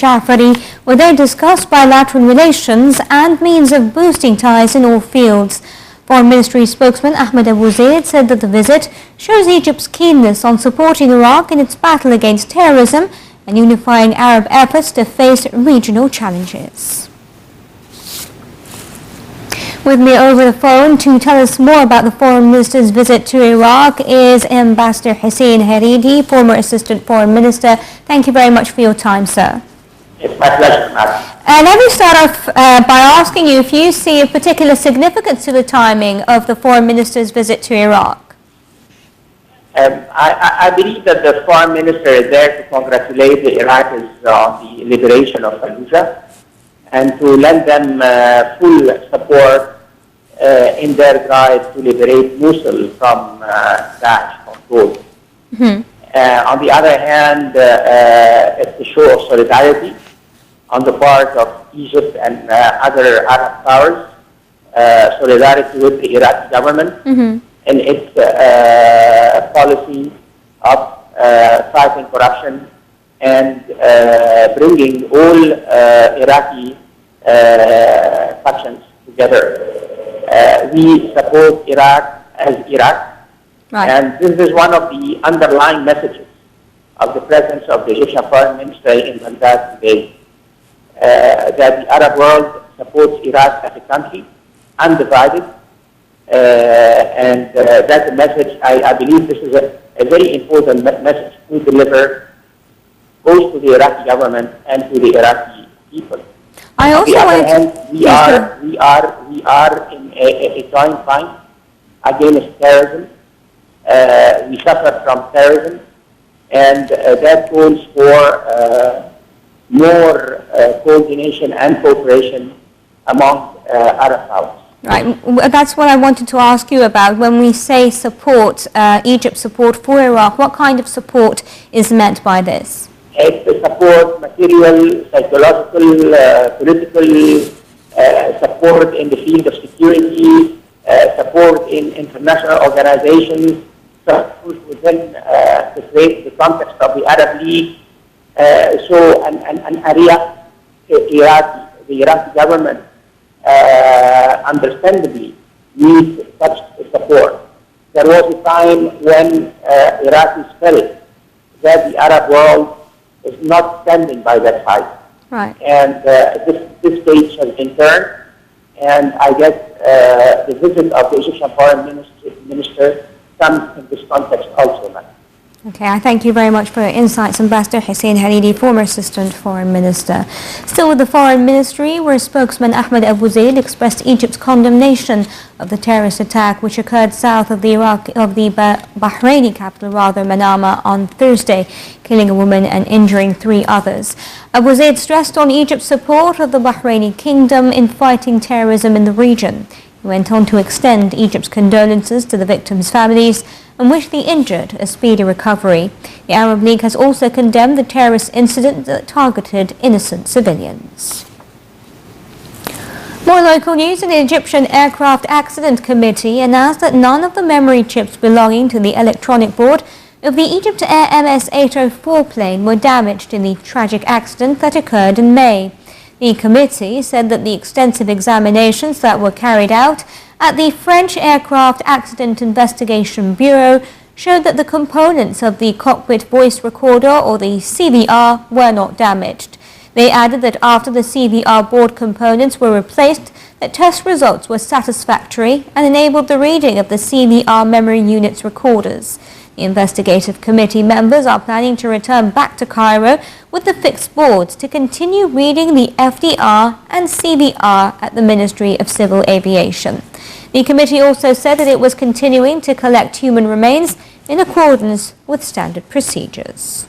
Jafari, where they discussed bilateral relations and means of boosting ties in all fields. Foreign Ministry spokesman Ahmed Abu Zaid said that the visit shows Egypt's keenness on supporting Iraq in its battle against terrorism and unifying Arab efforts to face regional challenges. With me over the phone to tell us more about the Foreign Minister's visit to Iraq is Ambassador Hussein Haridi, former Assistant Foreign Minister. Thank you very much for your time, sir. It's my pleasure, madam. Let me start off by asking you if you see a particular significance to the timing of the Foreign Minister's visit to Iraq. I believe that the Foreign Minister is there to congratulate the Iraqis on the liberation of Fallujah and to lend them full support in their drive to liberate Mosul from Daesh control. On the other hand, it's a show of solidarity on the part of Egypt and other Arab powers, solidarity with the Iraqi government in its policy of fighting corruption and bringing all Iraqi factions together. We support Iraq as Iraq, and this is one of the underlying messages of the presence of the Egyptian Foreign Minister in Baghdad today, that the Arab world supports Iraq as a country, undivided, and that's a message. I believe this is a very important message to deliver both to the Iraqi government and to the Iraqi people. I also on the other hand, we are in a joint fight against terrorism. We suffer from terrorism, and that calls for more coordination and cooperation among Arab powers. Right, that's what I wanted to ask you about. When we say support, Egypt's support for Iraq, what kind of support is meant by this? It's support, material, psychological, political, support in the field of security, support in international organizations, support within the context of the Arab League. So an area, the Iraqi government understandably needs such support. There was a time when Iraqis felt that the Arab world is not standing by that fight. Right. And this page has been turned, and I guess the visit of the Egyptian Foreign Minister comes in this context also, madam. Okay, I thank you very much for your insights, Ambassador Hussein Haridi, former Assistant Foreign Minister. Still with the Foreign Ministry, where spokesman Ahmed Abu Zaid expressed Egypt's condemnation of the terrorist attack which occurred south of the Bahraini capital, Manama, on Thursday, killing a woman and injuring 3 others. Abu Zaid stressed on Egypt's support of the Bahraini kingdom in fighting terrorism in the region. He went on to extend Egypt's condolences to the victims' families and wish the injured a speedy recovery. The Arab League has also condemned the terrorist incident that targeted innocent civilians. More local news. An Egyptian Aircraft Accident Committee announced that none of the memory chips belonging to the electronic board of the Egypt Air MS-804 plane were damaged in the tragic accident that occurred in May. The committee said that the extensive examinations that were carried out at the French Aircraft Accident Investigation Bureau showed that the components of the cockpit voice recorder, or the CVR, were not damaged. They added that after the CVR board components were replaced, that test results were satisfactory and enabled the reading of the CVR memory unit's recorders. The investigative committee members are planning to return back to Cairo with the fixed boards to continue reading the FDR and CVR at the Ministry of Civil Aviation. The committee also said that it was continuing to collect human remains in accordance with standard procedures.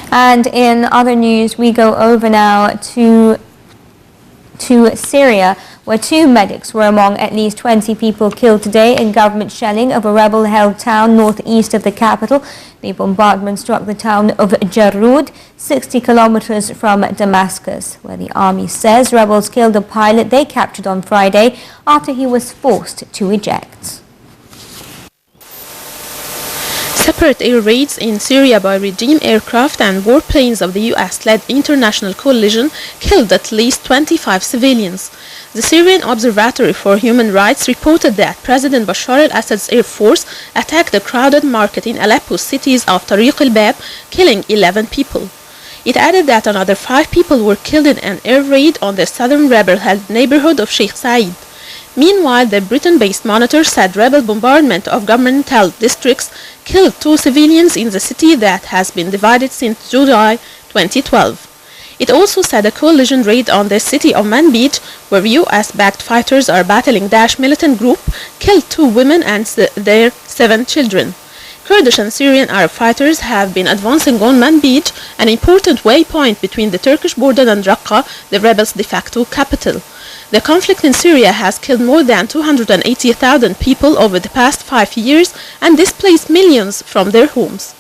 And in other news, we go over now to Syria, where 2 medics were among at least 20 people killed today in government shelling of a rebel-held town northeast of the capital. The bombardment struck the town of Jarud, 60 kilometers from Damascus, where the army says rebels killed a pilot they captured on Friday after he was forced to eject. Separate air raids in Syria by regime aircraft and warplanes of the US-led international coalition killed at least 25 civilians. The Syrian Observatory for Human Rights reported that President Bashar al-Assad's air force attacked a crowded market in Aleppo's cities of Tariq al-Bab, killing 11 people. It added that another 5 people were killed in an air raid on the southern rebel-held neighborhood of Sheikh Said. Meanwhile, the Britain-based Monitor said rebel bombardment of government-held districts killed 2 civilians in the city that has been divided since July 2012. It also said a coalition raid on the city of Manbij, where US-backed fighters are battling Daesh militant group, killed 2 women and their 7 children. Kurdish and Syrian Arab fighters have been advancing on Manbij, an important waypoint between the Turkish border and Raqqa, the rebels' de facto capital. The conflict in Syria has killed more than 280,000 people over the past 5 years and displaced millions from their homes.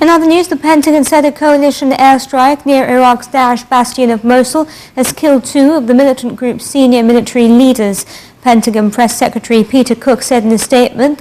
In other news, the Pentagon said a coalition airstrike near Iraq's Daesh bastion of Mosul has killed 2 of the militant group's senior military leaders. Pentagon Press Secretary Peter Cook said in a statement